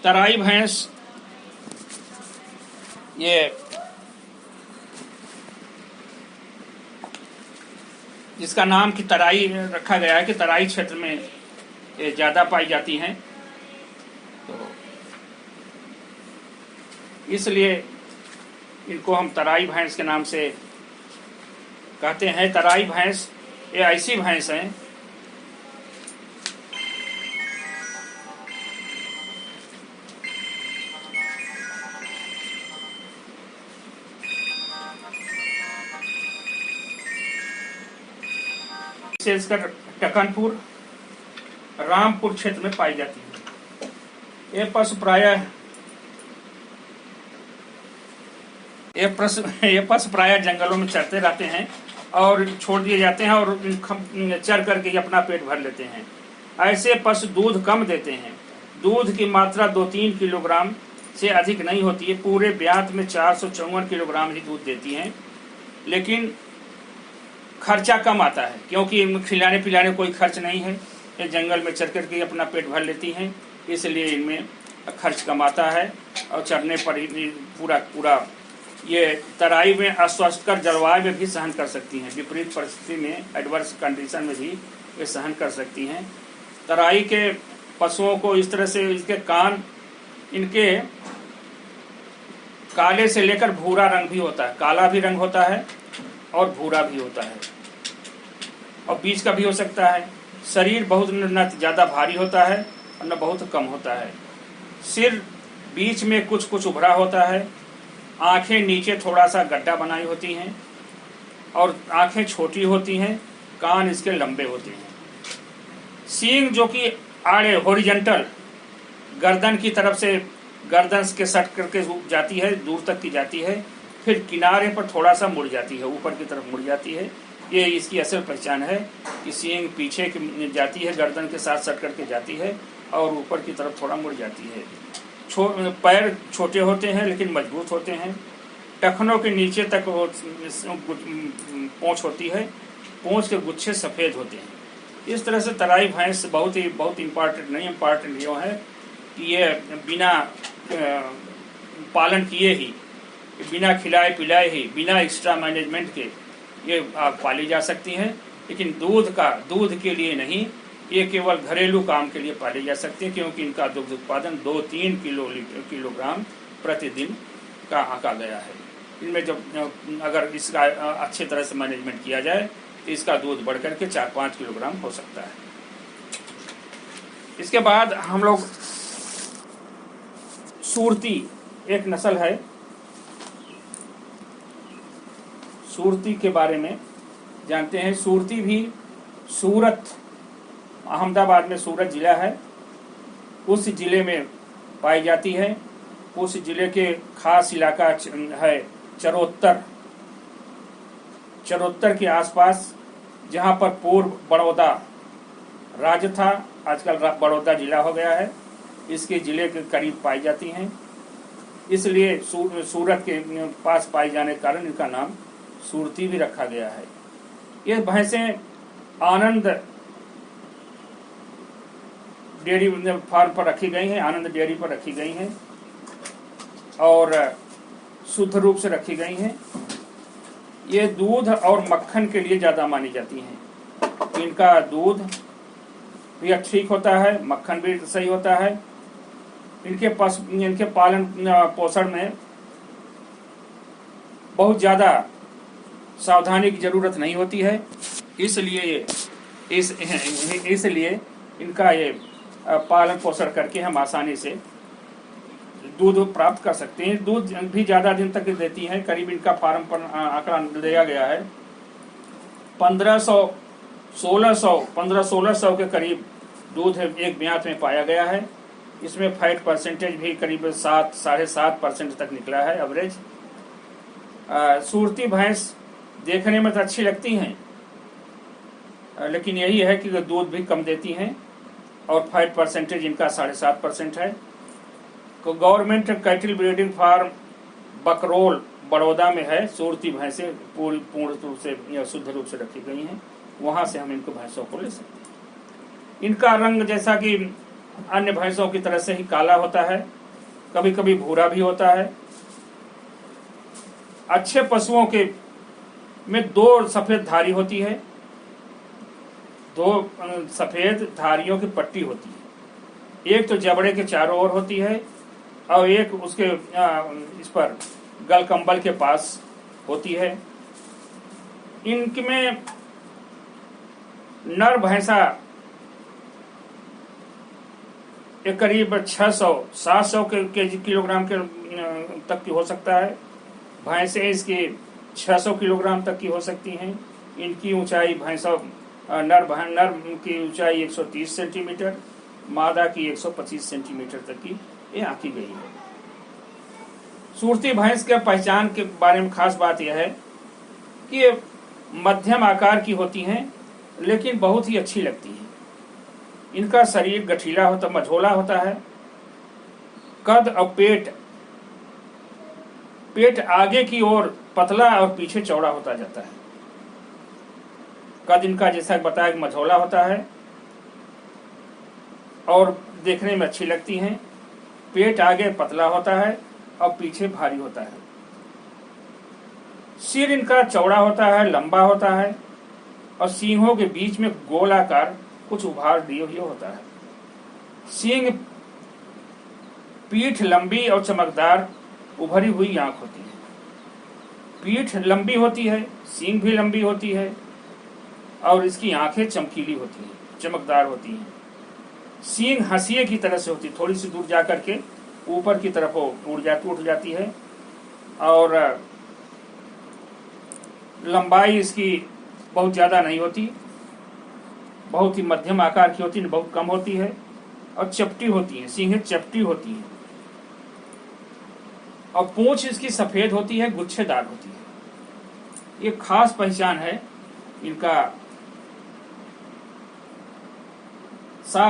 तराई भैंस ये जिसका नाम की तराई रखा गया है कि तराई क्षेत्र में ये ज्यादा पाई जाती हैं, तो इसलिए इनको हम तराई भैंस के नाम से कहते हैं। तराई भैंस ये ऐसी भैंस हैं विशेषकर टकनपुर, रामपुर क्षेत्र में पाई जाती है। ये पशु प्रायः जंगलों में चरते रहते हैं और छोड़ दिए जाते हैं और चर करके अपना पेट भर लेते हैं। ऐसे पशु दूध कम देते हैं। दूध की मात्रा 2-3 किलोग्राम से अधिक नहीं होती है। पूरे ब्यात में 454 किलोग्राम ही दूध देती हैं, लेकिन खर्चा कम आता है क्योंकि खिलाने पिलाने कोई खर्च नहीं है। ये जंगल में चर करके अपना पेट भर लेती हैं, इसलिए इनमें खर्च कम आता है और चरने पर पूरा ये तराई में अस्वस्थकर जलवायु में भी सहन कर सकती हैं। विपरीत परिस्थिति में, एडवर्स कंडीशन में भी ये सहन कर सकती हैं। तराई के पशुओं को इस तरह से इसके कान इनके काले से लेकर भूरा रंग भी होता है, काला भी रंग होता है और भूरा भी होता है और बीच का भी हो सकता है। शरीर बहुत न ज्यादा भारी होता है और न बहुत कम होता है। सिर बीच में कुछ कुछ उभरा होता है। आंखें नीचे थोड़ा सा गड्ढा बनाई होती हैं और आंखें छोटी होती हैं। कान इसके लंबे होते हैं। सींग जो कि आड़े हॉरिजॉन्टल गर्दन की तरफ से, गर्दन के सट करके जाती है, दूर तक की जाती है, फिर किनारे पर थोड़ा सा मुड़ जाती है, ऊपर की तरफ मुड़ जाती है। ये इसकी असल पहचान है कि सींग पीछे की जाती है, गर्दन के साथ सट करके जाती है और ऊपर की तरफ थोड़ा मुड़ जाती है। पैर छोटे होते हैं लेकिन मजबूत होते हैं। टखनों के नीचे तक पूंछ होती है। पूंछ के गुच्छे सफेद होते हैं। इस तरह से तराई भैंस बहुत इम्पोर्टेंट ये है कि ये बिना पालन किए ही, बिना खिलाए पिलाए ही, बिना एक्स्ट्रा मैनेजमेंट के ये पाली जा सकती हैं। लेकिन दूध के लिए नहीं, ये केवल घरेलू काम के लिए पाली जा सकती है क्योंकि इनका दुग्ध उत्पादन 2-3 किलोग्राम प्रतिदिन का आंका गया है। इनमें जब अगर इसका अच्छे तरह से मैनेजमेंट किया जाए तो इसका दूध बढ़कर के 4-5 किलोग्राम हो सकता है। इसके बाद हम लोग सूरती एक नस्ल है, सूरती के बारे में जानते हैं। सूरती भी सूरत, अहमदाबाद में सूरत जिला है, उस जिले में पाई जाती है। उस जिले के खास इलाका है चरोत्तर के आसपास, जहां पर पूर्व बड़ौदा राज्य था, आजकल बड़ौदा जिला हो गया है। इसके जिले के करीब पाई जाती हैं, इसलिए सूरत के पास पाई जाने के कारण इनका नाम सूरती भी रखा गया है। ये भैंसें आनंद डेयरी फार्म पर रखी गई हैं, आनंद डेयरी पर रखी गई हैं और शुद्ध रूप से रखी गई हैं। ये दूध और मक्खन के लिए ज्यादा मानी जाती हैं। इनका दूध भी ठीक होता है, मक्खन भी सही होता है। इनके पालन पोषण में बहुत ज्यादा सावधानी की जरूरत नहीं होती है, इसलिए इनका ये पालन पोषण करके हम आसानी से दूध प्राप्त कर सकते हैं। दूध भी ज्यादा दिन तक देती हैं। करीब इनका फार्म पर आंकड़ा दिया गया है 1500-1600 के करीब दूध एक ब्यात में पाया गया है। इसमें फैट परसेंटेज भी करीब 7-7.5% तक निकला है एवरेज। सूरती भैंस देखने में तो अच्छी लगती हैं, लेकिन यही है कि दूध भी कम देती हैं और फैट परसेंटेज इनका 7.5% है। तो government cattle breeding farm Bakrol Baroda में है। सूरती भैंसें पूर्ण रूप से या शुद्ध रूप से रखी गई हैं, वहां से हम इनको भैंसों को ले सकते हैं। इनका रंग जैसा कि अन्य भैंसों की तरह से ही काला होता है, कभी कभी भूरा भी होता है। अच्छे पशुओं के में दो सफेद धारी होती है, दो सफेद धारियों की पट्टी होती है। एक तो जबड़े के चारों ओर होती है और एक उसके इस पर गलकंबल के पास होती है। इनमें नर भैंसा एक करीब 600-700 किलोग्राम के तक की हो सकता है। भैंसे इसकी 600 किलोग्राम तक की हो सकती हैं। इनकी ऊंचाई भैंसों नर की ऊंचाई 130 सेंटीमीटर, मादा की 125 सेंटीमीटर तक की ये आंकी गई है। सूरती भैंस के पहचान के बारे में खास बात यह है कि ये मध्यम आकार की होती हैं, लेकिन बहुत ही अच्छी लगती है। इनका शरीर गठीला होता, मझोला होता है। कद और पेट आगे की ओर पतला और पीछे चौड़ा होता जाता है। कद इनका जैसा बताया मझोला होता है और देखने में अच्छी लगती हैं। पेट आगे पतला होता है और पीछे भारी होता है। सिर इनका चौड़ा होता है, लंबा होता है और सींगों के बीच में गोलाकार कुछ उभार दिए हुए होता है। सींग, पीठ लंबी और चमकदार उभरी हुई आंख होती है। पीठ लंबी होती है, सींग भी लंबी होती है और इसकी आंखें चमकीली होती हैं, चमकदार होती हैं। सींग हंसिए की तरह से होती है, थोड़ी सी दूर जा करके ऊपर की तरफ उठ जाती है और लंबाई इसकी बहुत ज्यादा नहीं होती, बहुत ही मध्यम आकार की होती है, बहुत कम होती है और चपटी होती है। सींगें चपटी होती हैं और पूंछ इसकी सफेद होती है, गुच्छेदार होती है। ये खास पहचान है इनका।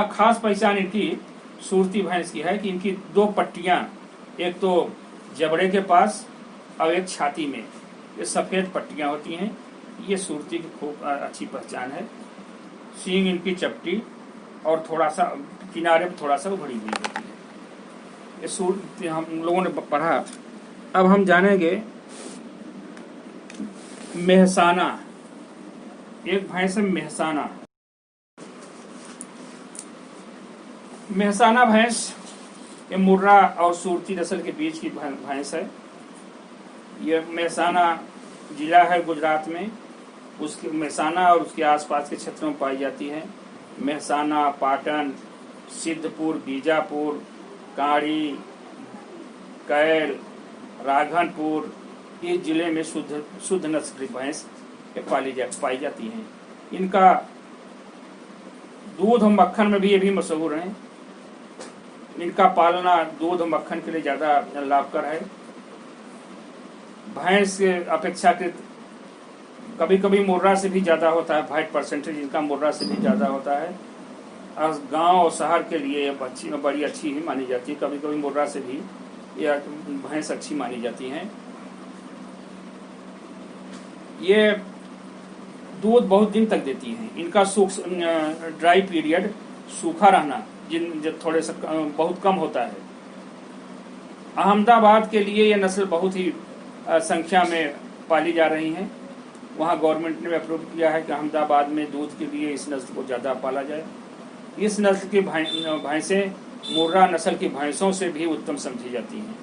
खास पहचान इनकी सूरती भैंस की है कि इनकी दो पट्टियां, एक तो जबड़े के पास और एक छाती में, ये सफेद पट्टियां होती हैं। ये सूरती की खूब अच्छी पहचान है। सींग इनकी चपटी और थोड़ा सा किनारे पर थोड़ा सा उभरी हुई होती है। ये सूरती हम लोगों ने पढ़ा। अब हम जानेंगे मेहसाना। एक भैंस है मेहसाना। मेहसाना भैंस ये मुर्रा और सूरती नस्ल के बीच की भैंस है। यह मेहसाना जिला है गुजरात में, उसके मेहसाना और उसके आसपास के क्षेत्रों में पाई जाती है। मेहसाना, पाटन, सिद्धपुर, बीजापुर, काड़ी, कैल, राघनपुर, ये जिले में शुद्ध नस्ल की भैंस पाई जाती हैं। इनका दूध और मक्खन में भी ये भी मशहूर हैं। इनका पालना दूध और मक्खन के लिए ज्यादा लाभकर है। भैंस अपेक्षाकृत कभी कभी मुर्रा से भी ज्यादा होता है, फैट परसेंटेज इनका मुर्रा से भी ज्यादा होता है। और गांव और शहर के लिए बड़ी अच्छी ही मानी जाती है। कभी कभी मुर्रा से भी यह भैंस अच्छी मानी जाती हैं। ये दूध बहुत दिन तक देती हैं। इनका ड्राई पीरियड, सूखा रहना थोड़े से बहुत कम होता है। अहमदाबाद के लिए यह नस्ल बहुत ही संख्या में पाली जा रही हैं। वहाँ गवर्नमेंट ने अप्रूव किया है कि अहमदाबाद में दूध के लिए इस नस्ल को ज़्यादा पाला जाए। इस नस्ल की भैंसें मुर्रा नस्ल की भैंसों से भी उत्तम समझी जाती हैं।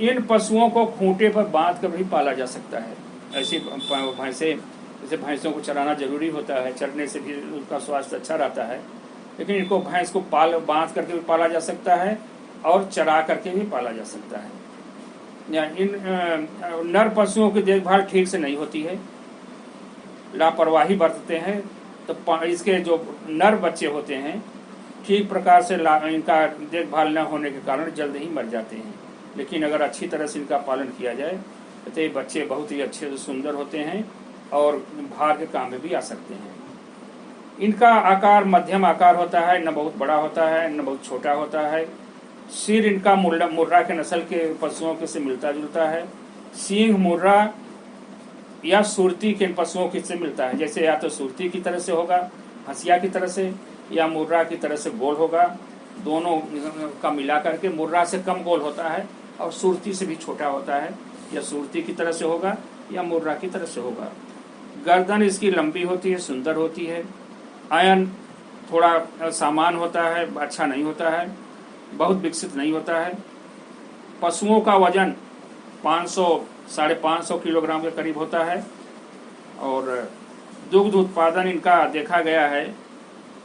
इन पशुओं को खूंटे पर बांध कर भी पाला जा सकता है। ऐसी भैंसें, जैसे भैंसों को चराना जरूरी होता है, चरने से भी उनका स्वास्थ्य अच्छा रहता है, लेकिन इनको भैंस को बांध करके भी पाला जा सकता है और चरा करके भी पाला जा सकता है। इन नर पशुओं की देखभाल ठीक से नहीं होती है, लापरवाही बरतते हैं, तो इसके जो नर बच्चे होते हैं ठीक प्रकार से इनका देखभाल न होने के कारण जल्द ही मर जाते हैं। लेकिन अगर अच्छी तरह से इनका पालन किया जाए तो ये बच्चे बहुत ही अच्छे सुंदर होते हैं और भार के काम में भी आ सकते हैं। इनका आकार मध्यम आकार होता है, न बहुत बड़ा होता है न बहुत छोटा होता है। सिर इनका मुर्रा के नस्ल के पशुओं के से मिलता जुलता है। सींग मुर्रा या सुरती के पशुओं के से मिलता है, जैसे या तो सुरती की तरह से होगा, हंसिया की तरह से, या मुर्रा की तरह से गोल होगा। दोनों का मिला करके मुर्रा से कम गोल होता है और सुरती से भी छोटा होता है। या सुरती की तरह से होगा या मुर्रा की तरह से होगा। गर्दन इसकी लंबी होती है, सुंदर होती है। आयन थोड़ा सामान होता है, अच्छा नहीं होता है, बहुत विकसित नहीं होता है। पशुओं का वजन 500-550 किलोग्राम के करीब होता है और दुग्ध उत्पादन इनका देखा गया है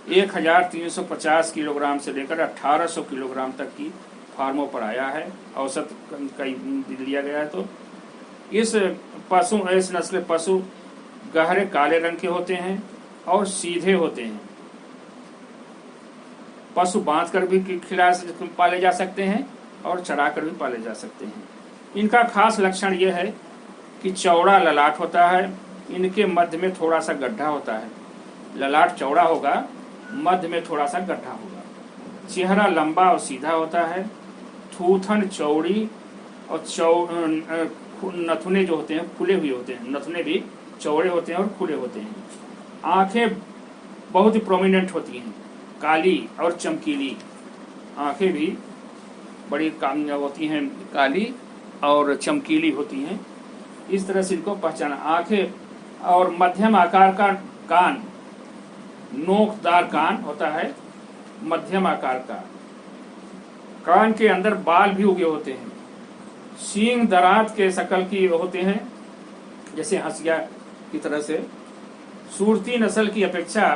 1350 किलोग्राम से लेकर 1800 किलोग्राम तक की फार्मों पर आया है। औसत कई लिया गया है। तो इस नस्ल पशु गहरे काले रंग के होते हैं और सीधे होते हैं। पशु बांध कर भी खिला पाले जा सकते हैं और चरा कर भी पाले जा सकते हैं। इनका खास लक्षण यह है कि चौड़ा ललाट होता है। इनके मध्य में थोड़ा सा गड्ढा होता है। ललाट चौड़ा होगा, मध्य में थोड़ा सा गड्ढा होगा। चेहरा लंबा और सीधा होता है। थूथन चौड़ी और नथुने जो होते हैं खुले हुए होते हैं। नथुने भी चौड़े होते हैं और खुले होते हैं। आंखें बहुत ही प्रोमिनेंट होती हैं, काली और चमकीली। आंखें भी बड़ी होती हैं, काली और चमकीली होती हैं। इस तरह से इनको पहचाना। आंखें और मध्यम आकार का कान, नोकदार कान होता है, मध्यम आकार का। कान के अंदर बाल भी उगे होते हैं। सींग दरात के शकल की होते हैं, जैसे हंसिया की तरह से। सूरती नस्ल की अपेक्षा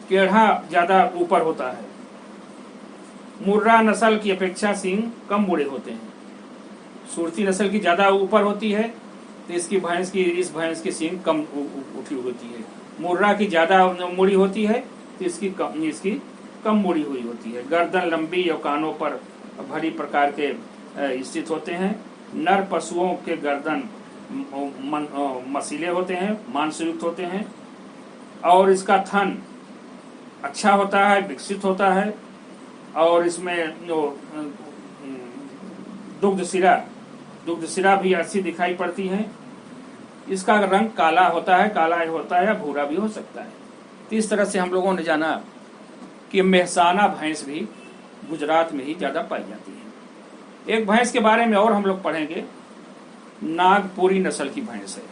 टेढ़ा ज्यादा ऊपर होता है। मुर्रा नस्ल की अपेक्षा सींग कम मुड़े होते हैं। सूरती नस्ल की ज्यादा ऊपर होती है तो इस भैंस की सींग कम उठी होती है। मुर्रा की ज्यादा मुड़ी होती है तो इसकी कम मुड़ी हुई होती है। गर्दन लंबी और कानों पर भरी प्रकार के स्थित होते हैं। नर पशुओं के गर्दन मसीले होते हैं, मांसयुक्त होते हैं और इसका थन अच्छा होता है, विकसित होता है। और इसमें जो दुग्ध शिरा भी अच्छी दिखाई पड़ती है। इसका रंग काला होता है या भूरा भी हो सकता है। तो इस तरह से हम लोगों ने जाना कि मेहसाना भैंस भी गुजरात में ही ज्यादा पाई जाती है। एक भैंस के बारे में और हम लोग पढ़ेंगे, नागपुरी नस्ल की भैंस है।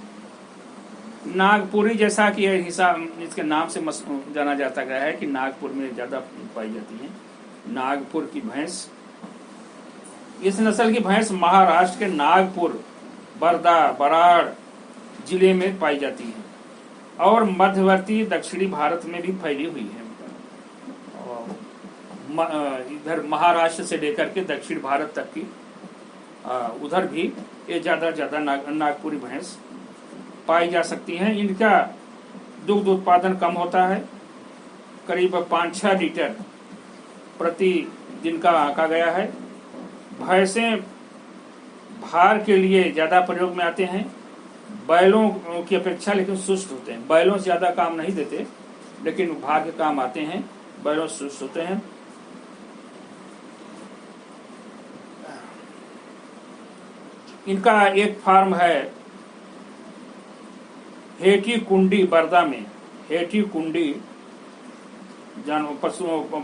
नागपुरी जैसा कि इसके नाम से जाना जाता गया है कि नागपुर में ज्यादा पाई जाती है। नागपुर की भैंस, इस नस्ल की भैंस महाराष्ट्र के नागपुर, बर्दा, बराड़ जिले में पाई जाती है और मध्यवर्ती दक्षिणी भारत में भी फैली हुई है। इधर महाराष्ट्र से लेकर के दक्षिण भारत तक की उधर भी ये ज्यादा नागपुरी भैंस पाई जा सकती हैं। इनका दुग्ध उत्पादन कम होता है, करीब 5-6 लीटर प्रति दिन का आंका गया है। भैंसें भार के लिए ज्यादा प्रयोग में आते हैं, बैलों की अपेक्षा, लेकिन सुस्त होते हैं। बैलों से ज्यादा काम नहीं देते लेकिन भार के काम आते हैं। बैलों से सुस्त होते हैं। इनका एक फार्म है हेटी कुंडी, बर्दा में। हेटी कुंडी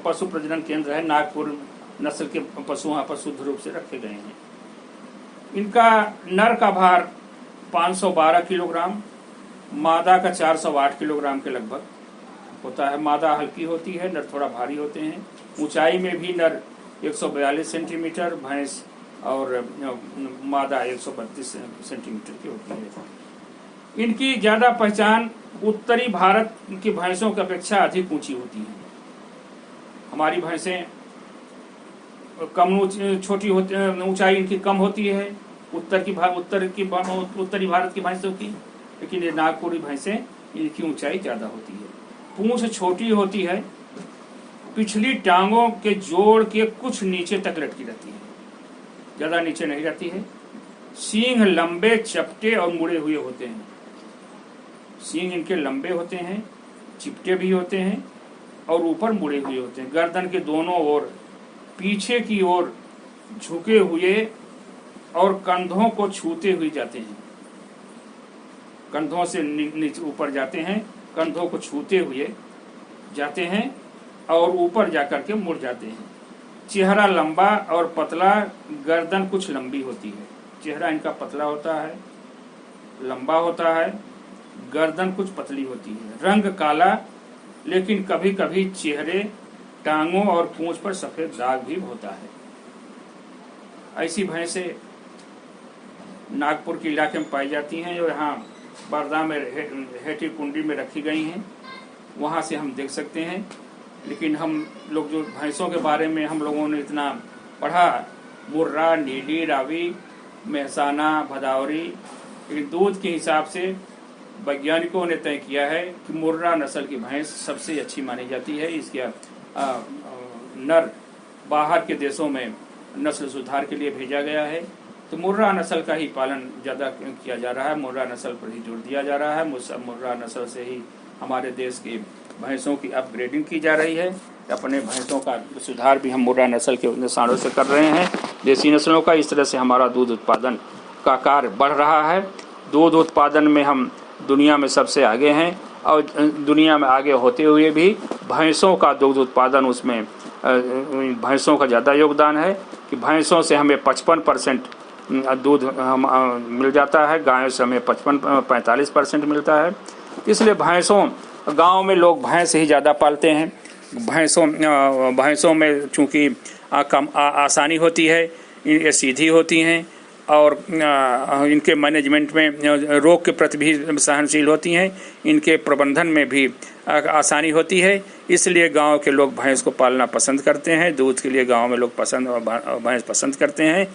पशु प्रजनन केंद्र है। नागपुर नस्ल के पशु वहां पर शुद्ध रूप से रखे गए हैं। इनका नर का भार 512 किलोग्राम, मादा का 408 किलोग्राम के लगभग होता है। मादा हल्की होती है, नर थोड़ा भारी होते हैं। ऊंचाई में भी नर 142 सेंटीमीटर, भैंस और मादा 132 सेंटीमीटर की होती है। इनकी ज्यादा पहचान उत्तरी भारत की भैंसों की अपेक्षा अधिक ऊंची होती है। हमारी भैंसें कम छोटी होती, ऊंचाई इनकी कम होती है उत्तरी भारत की भैंसों की, लेकिन ये नागपुरी भैंसें इनकी ऊंचाई ज्यादा होती है। पूंछ छोटी होती है, पिछली टांगों के जोड़ के कुछ नीचे तक लटकी रहती है, ज्यादा नीचे नहीं रहती है। सींग लंबे, चपटे और मुड़े हुए होते हैं। सींग इनके लंबे होते हैं, चिपटे भी होते हैं और ऊपर मुड़े हुए होते हैं। गर्दन के दोनों ओर पीछे की ओर झुके हुए और कंधों को छूते हुए जाते हैं। कंधों से नीचे ऊपर जाते हैं, कंधों को छूते हुए जाते हैं और ऊपर जाकर के मुड़ जाते हैं। चेहरा लंबा और पतला, गर्दन कुछ लंबी होती है। चेहरा इनका पतला होता है, लंबा होता है, गर्दन कुछ पतली होती है। रंग काला, लेकिन कभी कभी चेहरे, टांगों और पूंछ पर सफेद दाग भी होता है। ऐसी भैंसें नागपुर के इलाके में पाई जाती हैं और यहाँ बरदा में हेटी कुंडी में रखी गई हैं, वहाँ से हम देख सकते हैं। लेकिन हम लोग जो भैंसों के बारे में हम लोगों ने इतना पढ़ा, मुर्रा, नीली, रावी, मेहसाना, भदावरी, लेकिन दूध के हिसाब से वैज्ञानिकों ने तय किया है कि मुर्रा नस्ल की भैंस सबसे अच्छी मानी जाती है। इसके नर बाहर के देशों में नस्ल सुधार के लिए भेजा गया है, तो मुर्रा नस्ल का ही पालन ज़्यादा किया जा रहा है। मुर्रा नस्ल पर ही जोर दिया जा रहा है। मुर्रा नस्ल से ही हमारे देश की भैंसों की अपग्रेडिंग की जा रही है। अपने भैंसों का सुधार भी हम मुर्रा नस्ल के साड़ों से कर रहे हैं, देसी नस्लों का। इस तरह से हमारा दूध उत्पादन का कार्य बढ़ रहा है। दूध उत्पादन में हम दुनिया में सबसे आगे हैं और दुनिया में आगे होते हुए भी भैंसों का दुग्ध उत्पादन, उसमें भैंसों का ज़्यादा योगदान है कि भैंसों से हमें 55% दूध मिल जाता है, गायों से हमें 45% मिलता है। इसलिए भैंसों, गांव में लोग भैंस ही ज़्यादा पालते हैं। भैंसों में चूँकि आसानी होती है, ये सीधी होती हैं और इनके मैनेजमेंट में रोग के प्रति भी सहनशील होती हैं, इनके प्रबंधन में भी आसानी होती है। इसलिए गांव के लोग भैंस को पालना पसंद करते हैं। दूध के लिए गांव में लोग भैंस पसंद करते हैं।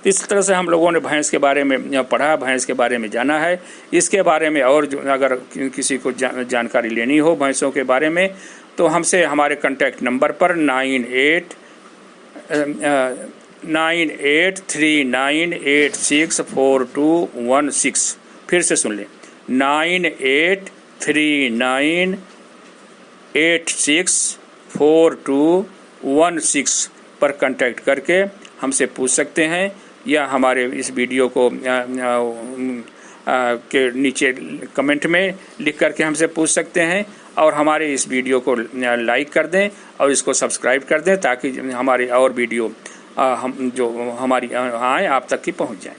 इस तरह से हम लोगों ने भैंस के बारे में पढ़ा, भैंस के बारे में जाना है। इसके बारे में और अगर किसी को जानकारी लेनी हो भैंसों के बारे में, तो हमसे हमारे कॉन्टैक्ट नंबर पर 9839864216, फिर से सुन लें, 9839864216 पर कांटेक्ट करके हमसे पूछ सकते हैं, या हमारे इस वीडियो को के नीचे कमेंट में लिख करके हमसे पूछ सकते हैं। और हमारे इस वीडियो को लाइक कर दें और इसको सब्सक्राइब कर दें, ताकि हमारे और वीडियो हम जो हमारी आए आप तक की पहुंच जाएं।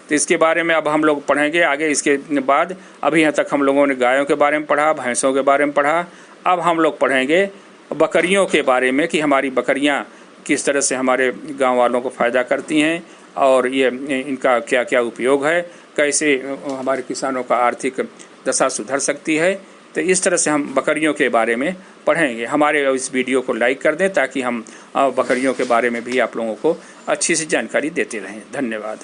तो इसके बारे में अब हम लोग पढ़ेंगे आगे। इसके बाद अभी यहाँ तक हम लोगों ने गायों के बारे में पढ़ा, भैंसों के बारे में पढ़ा। अब हम लोग पढ़ेंगे बकरियों के बारे में कि हमारी बकरियाँ किस तरह से हमारे गांव वालों को फ़ायदा करती हैं और ये इनका क्या क्या उपयोग है, कैसे हमारे किसानों का आर्थिक दशा सुधर सकती है। तो इस तरह से हम बकरियों के बारे में पढ़ेंगे। हमारे इस वीडियो को लाइक कर दें ताकि हम बकरियों के बारे में भी आप लोगों को अच्छी सी जानकारी देते रहें। धन्यवाद।